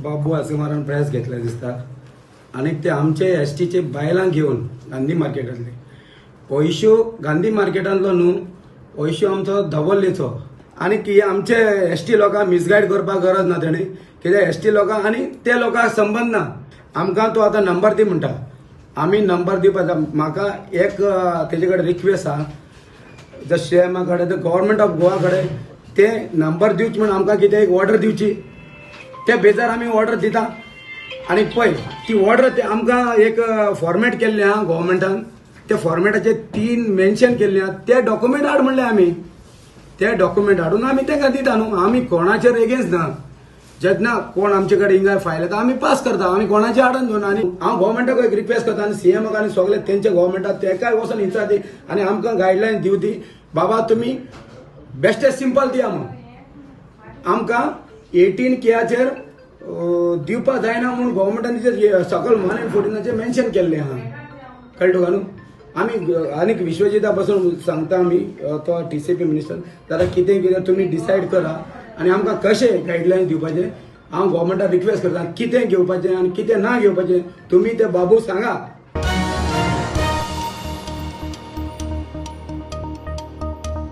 बाबू आसिमारान प्रयास घेतले दिसता आणि ते आमचे एसटीचे बायलांक घेऊन गांधी मार्केटांतले पयशो गांधी मार्केटांतलो न्हू पयशो आमचो धवल्लेचो आणि की आमचे एसटी लोकांक मिसगायड करपाक गरज ना तेणी कित्याक एसटी लोकांक आणि त्या लोकांक संबंध ना आमकां तूं आतां नंबर दी म्हणटा आमी नंबर दिवपाचा म्हाका एक तेजे कडेन रिक्वेस्ट आहा द सीएमा कडेन द गव्हर्मेंट ऑफ गोवा कडेन ते नंबर दिवचे म्हणून आमकां कितें एक ऑर्डर दिवची त्या बेजार आमी ऑर्डर दिता आणि पळय ती ऑर्डर ते आमकां एक फॉर्मेट केल्लें आहा गव्हर्मेंटान त्या फॉर्मेटाचेर 3 मेन्शन केल्लें आहा ते डॉक्युमेंट हाड म्हणलें आमी ते डॉक्युमेंट हाडून आमी तांकां दिता न्हू आमी कोणाचेर एगेन्स्ट ना जेन्ना कोण आमचे कडेन हिंगा फायल येता आमी पास करता आमी कोणाचे हाडून घेवन आनी हांव गव्हर्मेंटाक एक रिक्वेस्ट करता आनी सीएमाक आनी सगळे तेंचे गव्हर्मेंटाक तेकाय वचून विचारती आनी आमकां गायडलायन दिवती बाबा तुमी बेश्टे सिंपल दिया म्हणून आमकां 18 केयाचेर दिवपाक जायना म्हणून गव्हर्मेंटान सकल 114 मेन्शन केल्लें आहा कळ्ळें तुका न्हू आमी आनीक विश्वजिता पासून सांगता आमी तो TCP मिनिस्टर जाल्यार कितें कितें तुमी डिसायड करा आणि आमकां कशें गायडलायन दिवपाचें हांव गव्हर्मेंटाक रिक्वेस्ट करता कितें घेवपाचें आनी कितें ना घेवपाचें तुमी ते बाबू सांगा